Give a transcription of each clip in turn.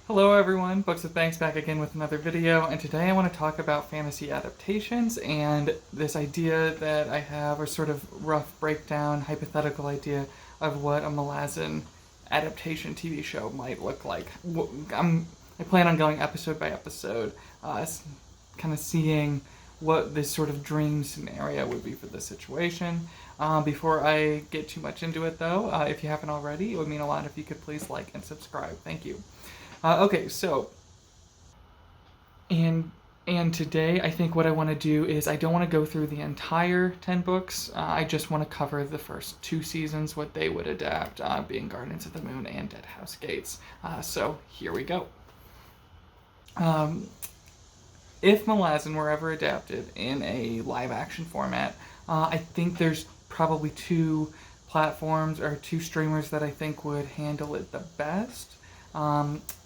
Hello everyone, Books with Banks back again with another video, and today I want to talk about fantasy adaptations and this idea that I have, or sort of rough breakdown, hypothetical idea of what a Malazan adaptation TV show might look like. I plan on going episode by episode, kind of seeing what this sort of dream scenario would be for this situation. Before I get too much into it though, if you haven't already, it would mean a lot if you could please like and subscribe. Thank you. Okay, so, and today I think what I want to do is I don't want to go through the entire 10 books. I just want to cover the first 2 seasons, what they would adapt, being Guardians of the Moon and Deadhouse Gates. So here we go. If Malazan were ever adapted in a live-action format, I think there's probably 2 platforms or 2 streamers that I think would handle it the best.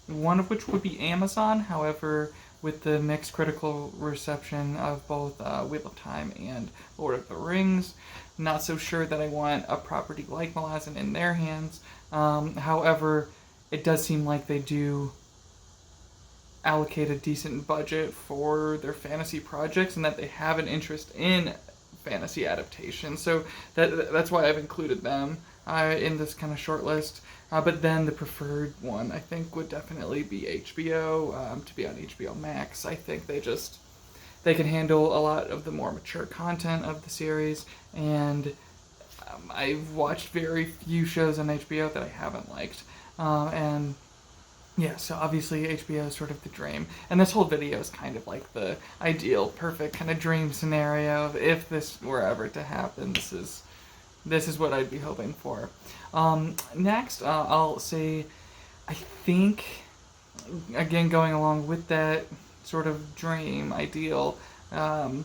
One of which would be Amazon. However, with the mixed critical reception of both Wheel of Time and Lord of the Rings, not so sure that I want a property like Malazan in their hands. However, it does seem like they do allocate a decent budget for their fantasy projects and that they have an interest in fantasy adaptation. So that's why I've included them in this kind of short list. But then the preferred one, I think, would definitely be HBO, to be on HBO Max. I think they can handle a lot of the more mature content of the series, and I've watched very few shows on HBO that I haven't liked. And yeah, so obviously HBO is sort of the dream. And this whole video is kind of like the ideal, perfect kind of dream scenario of if this were ever to happen, this is what I'd be hoping for. Next, I'll say, I think, again, going along with that sort of dream ideal, I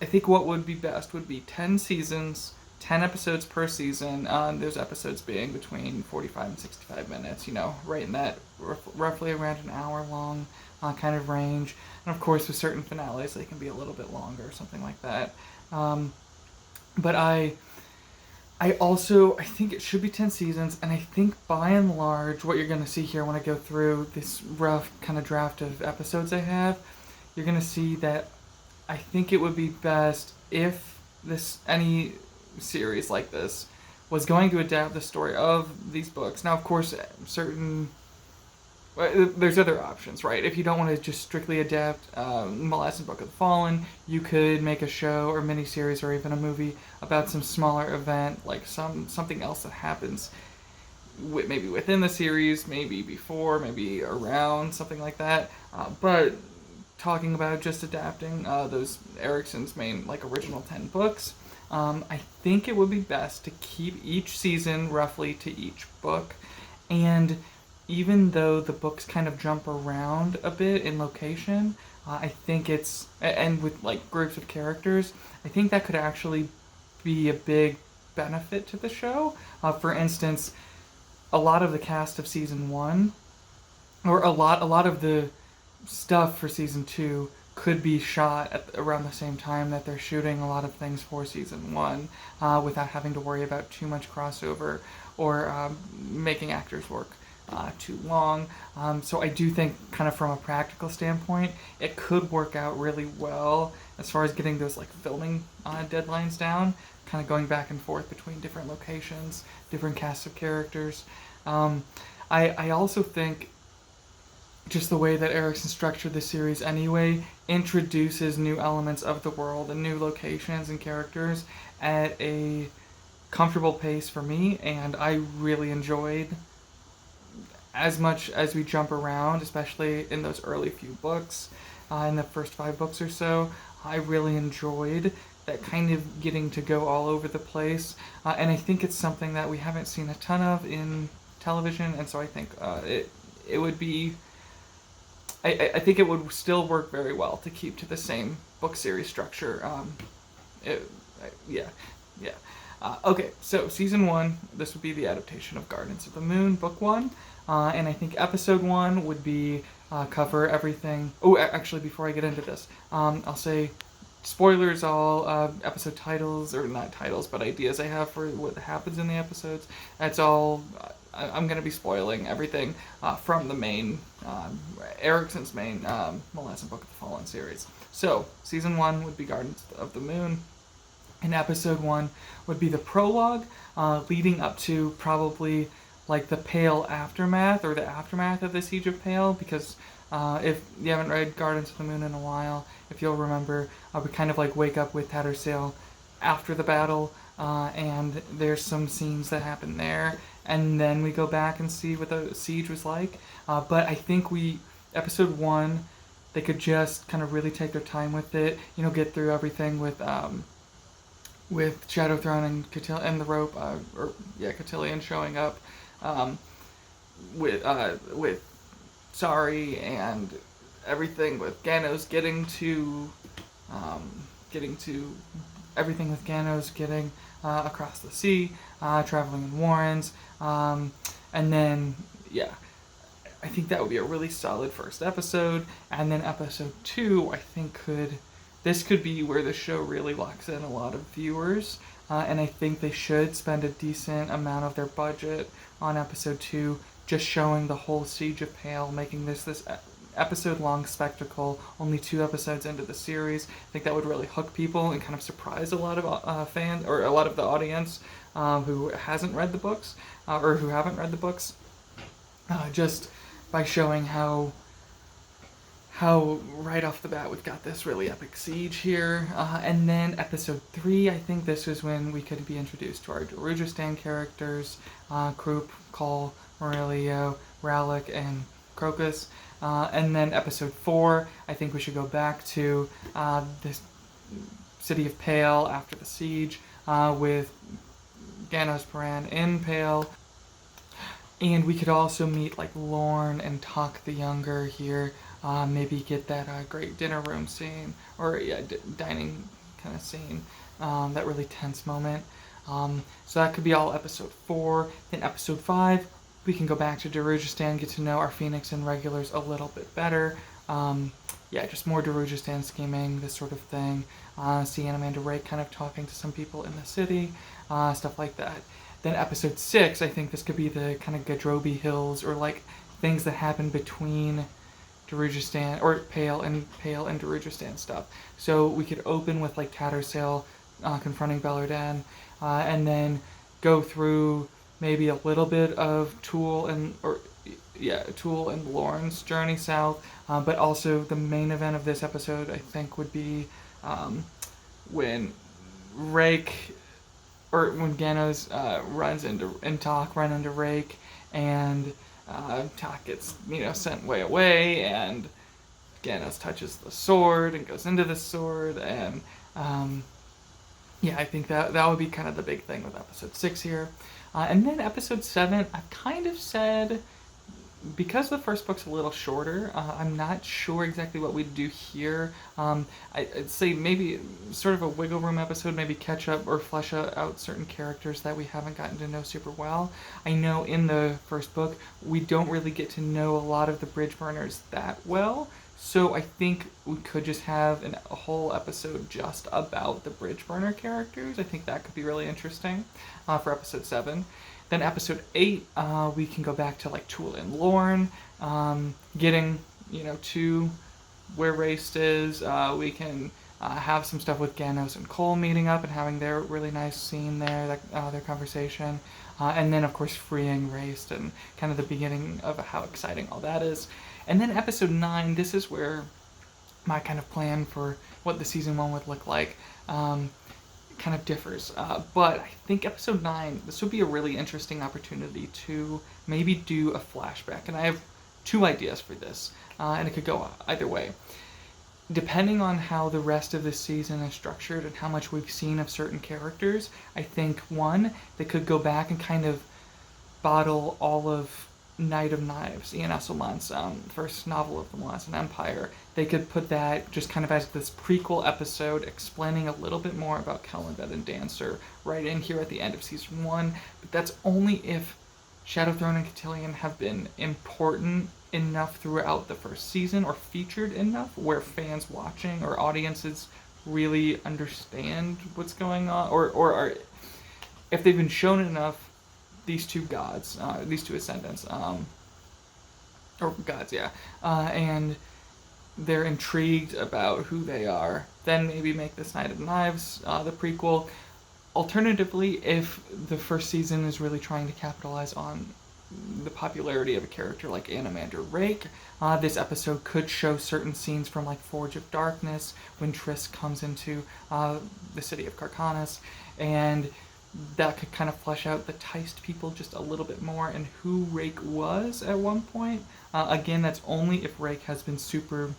think what would be best would be 10 seasons, 10 episodes per season, those episodes being between 45 and 65 minutes, right in that roughly around an hour long kind of range. And of course, with certain finales, they can be a little bit longer, something like that. But I think it should be 10 seasons, and I think by and large, what you're going to see here when I go through this rough kind of draft of episodes I have, you're going to see that I think it would be best if any series like this was going to adapt the story of these books. Now, of course, there's other options, right? If you don't want to just strictly adapt Malazan Book of the Fallen, you could make a show or miniseries or even a movie about some smaller event, like something else that happens maybe within the series, maybe before, maybe around, something like that. But talking about just adapting those Erickson's main original 10 books, I think it would be best to keep each season roughly to each book, and even though the books kind of jump around a bit in location, I think and with groups of characters, I think that could actually be a big benefit to the show. For instance, a lot of the cast of season 1, or a lot of the stuff for season 2 could be shot around the same time that they're shooting a lot of things for season 1, without having to worry about too much crossover or making actors work too long. So I do think, kind of from a practical standpoint, it could work out really well as far as getting those filming deadlines down, kind of going back and forth between different locations, different casts of characters. I also think just the way that Erickson structured the series anyway introduces new elements of the world and new locations and characters at a comfortable pace for me, and I really enjoyed, as much as we jump around, especially in those early few books, in the first 5 books or so, I really enjoyed that kind of getting to go all over the place, and I think it's something that we haven't seen a ton of in television, and so I think it would be, I think it would still work very well to keep to the same book series structure. Okay, so season 1, this would be the adaptation of Guardians of the Moon, book 1. And I think episode 1 would be cover everything. Oh, actually, before I get into this, I'll say spoilers all, episode titles, or not titles, but ideas I have for what happens in the episodes. That's all I'm going to be spoiling everything from the main, Ericsson's main Malazan Book of the Fallen series. So, Season 1 would be Gardens of the Moon, and Episode 1 would be the prologue, leading up to probably like the Pale aftermath, or the aftermath of the Siege of Pale, because if you haven't read Gardens of the Moon in a while, if you'll remember, we kind of like wake up with Tattersail after the battle, and there's some scenes that happen there, and then we go back and see what the siege was like. But I think Episode 1, they could just kind of really take their time with it, get through everything with Shadowthrone and and the rope, Cotillion showing up, with Sorry, and everything with Ganos getting across the sea, traveling in warrens, and then I think that would be a really solid first episode. And then Episode 2, I think this could be where the show really locks in a lot of viewers, and I think they should spend a decent amount of their budget on Episode 2, just showing the whole Siege of Pale, making this episode-long spectacle, only 2 episodes into the series. I think that would really hook people and kind of surprise a lot of fans, or a lot of the audience who hasn't read the books, or who haven't read the books, just by showing how right off the bat we've got this really epic siege here. And then Episode 3, I think this is when we could be introduced to our Darujhistan characters, Kulp, Call, Aurelio, Ralik, and Crocus. And then Episode 4, I think we should go back to this city of Pale after the siege, with Ganos Paran in Pale. And we could also meet like Lorn and Tok the Younger here, maybe get that great dinner room scene, or dining kind of scene, that really tense moment. So that could be all Episode 4. Then Episode 5, we can go back to Darujhistan, get to know our Phoenix Inn regulars a little bit better. Just more Darujhistan scheming, this sort of thing. See Amanda Rake kind of talking to some people in the city, stuff like that. Then Episode 6, I think this could be the kind of Gadrobi Hills, or like things that happen between Darujhistan, or Pale and Darujhistan stuff. So we could open with like Tattersail confronting Bellerdan, and then go through maybe a little bit of Tool and Lorn's journey south, but also the main event of this episode, I think, would be when Ganos run into Rake, and Tok gets sent way away, and Ganos touches the sword and goes into the sword, and I think that would be kind of the big thing with Episode 6 here. And then Episode 7, I've kind of said, because the first book's a little shorter, I'm not sure exactly what we'd do here. I'd say maybe sort of a wiggle room episode, maybe catch up or flesh out certain characters that we haven't gotten to know super well. I know in the first book, we don't really get to know a lot of the Bridgeburners that well, so I think we could just have a whole episode just about the Bridgeburner characters. I think that could be really interesting for Episode 7. Then Episode 8, we can go back to like Tool and Lorn, getting to where Raest is. We can have some stuff with Ganos and Cole meeting up and having their really nice scene there, their conversation, and then of course freeing Raest and kind of the beginning of how exciting all that is. And then Episode 9, this is where my kind of plan for what the Season 1 would look like kind of differs. But I think Episode 9, this would be a really interesting opportunity to maybe do a flashback. And I have 2 ideas for this, and it could go either way. Depending on how the rest of this season is structured and how much we've seen of certain characters, I think, 1, they could go back and kind of bottle all of Knight of Knives, Ian Esselman's first novel of the Malazan Empire. They could put that just kind of as this prequel episode explaining a little bit more about Kellenbed and Dancer right in here at the end of Season 1, but that's only if Shadowthrone and Cotillion have been important enough throughout the first season, or featured enough where fans watching or audiences really understand what's going on, or are, if they've been shown enough these two gods, these two ascendants, or gods, yeah, and they're intrigued about who they are. Then maybe make this Knight of Knives the prequel. Alternatively, if the first season is really trying to capitalize on the popularity of a character like Animander Rake, this episode could show certain scenes from like Forge of Darkness when Triss comes into the city of Carcanis, and that could kind of flesh out the Teist people just a little bit more and who Rake was at one point. Again, that's only if Rake has been super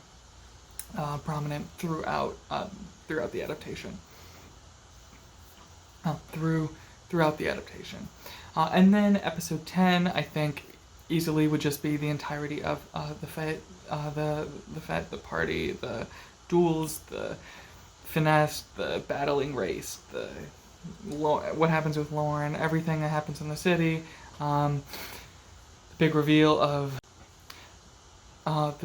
prominent throughout the adaptation. Throughout the adaptation. And then episode 10, I think, easily would just be the entirety of the Féte, the party, the duels, the finesse, the battling race, what happens with Lorn, everything that happens in the city, the big reveal of what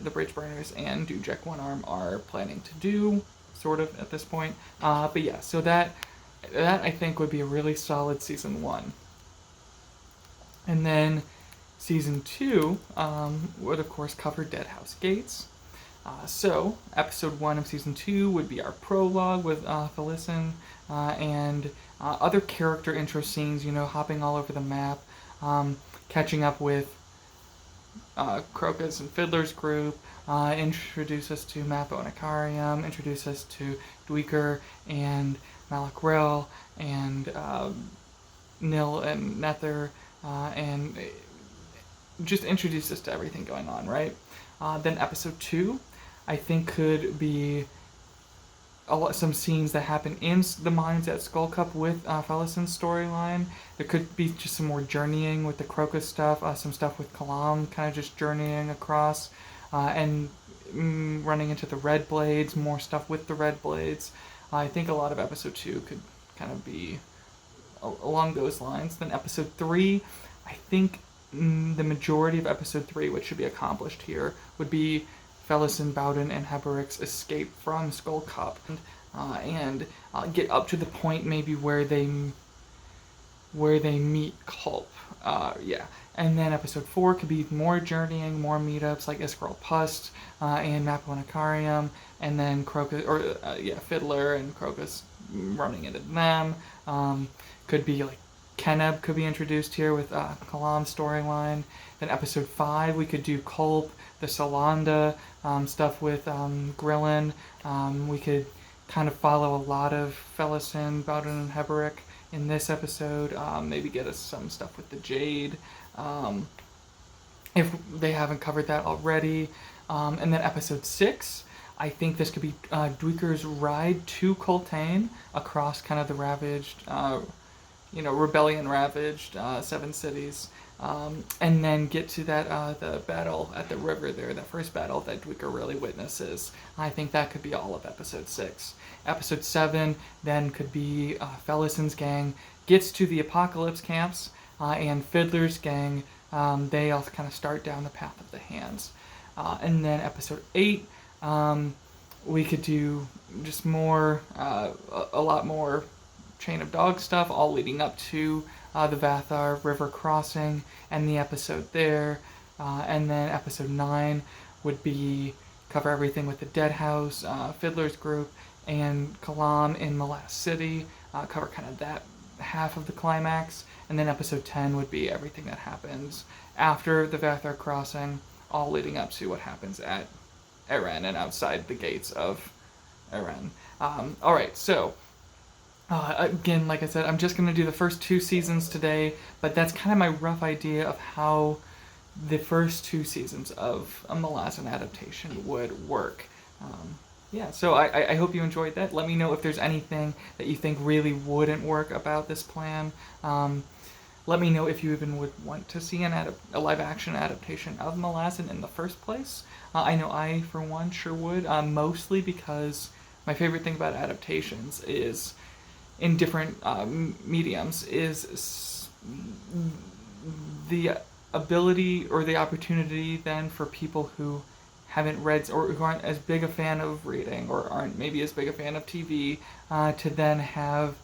the Bridgeburners and Duiker One Arm are planning to do, sort of, at this point. But yeah, so that I think would be a really solid season 1. And then season 2 would of course cover Deadhouse Gates. So episode 1 of season 2 would be our prologue with Felisin and other character intro scenes, hopping all over the map, catching up with Crocus and Fiddler's group, introduce us to Mappo and Icarium, introduce us to Duiker and Malakrel and Nil and Nether, and just introduce us to everything going on, right? Then episode 2, I think, could be some scenes that happen in the mines at Skullcup with Felisin's storyline. There could be just some more journeying with the Crocus stuff, some stuff with Kalam, kind of just journeying across, and running into the Red Blades, more stuff with the Red Blades. I think a lot of episode 2 could kind of be along those lines. Then episode 3, I think the majority of episode 3, which should be accomplished here, would be Felisin, Bowden, and Heberic's escape from Skullcup, and get up to the point maybe where they meet Kulp. Yeah. And then episode 4 could be more journeying, more meetups like Iskaral Pust and Mappo and Icarium, and then Crocus, Fiddler and Crocus running into them. Could be like Keneb could be introduced here with Kalam's storyline. Then episode 5 we could do Kulp, the Silanda stuff with Grillin. We could kind of follow a lot of Felisin, Bowden, and Heberic in this episode. Maybe get us some stuff with the Jade, if they haven't covered that already. And then episode 6, I think this could be Duiker's ride to Coltane across kind of the ravaged, rebellion-ravaged 7 cities. And then get to that the battle at the river there, that first battle that Duiker really witnesses. I think that could be all of episode 6. Episode 7 then could be Felisin's gang gets to the Apocalypse camps, and Fiddler's gang, they all kind of start down the path of the Hands. And then episode 8, we could do just more, a lot more Chain of Dogs stuff, all leading up to the Vathar River crossing and the episode there. And then episode 9 would be cover everything with the Deadhouse, Fiddler's group, and Kalam in the last city, cover kind of that half of the climax. And then episode 10 would be everything that happens after the Vathar crossing, all leading up to what happens at Eren and outside the gates of Eren. Alright, so again, like I said, I'm just going to do the first 2 seasons today, but that's kind of my rough idea of how the first 2 seasons of a Malazan adaptation would work. So I hope you enjoyed that. Let me know if there's anything that you think really wouldn't work about this plan. Let me know if you even would want to see a live-action adaptation of Malazan in the first place. I know I, for one, sure would, mostly because my favorite thing about adaptations is, in different mediums, is the ability or the opportunity then for people who haven't read or who aren't as big a fan of reading or aren't maybe as big a fan of TV to then have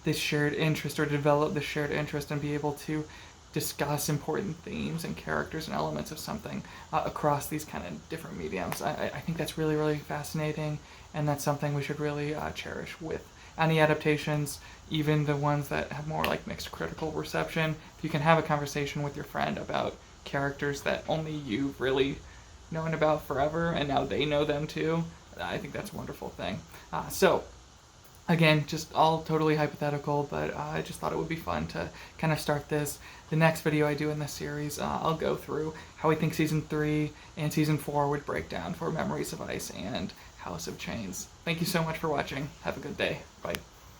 this shared interest or develop this shared interest and be able to discuss important themes and characters and elements of something across these kind of different mediums. I think that's really, really fascinating, and that's something we should really cherish with any adaptations, even the ones that have more like mixed critical reception. If you can have a conversation with your friend about characters that only you've really known about forever and now they know them too, I think that's a wonderful thing. So again, just all totally hypothetical, but I just thought it would be fun to kind of start this. The next video I do in this series, I'll go through how I think Season 3 and Season 4 would break down for Memories of Ice and House of Chains. Thank you so much for watching. Have a good day. Bye.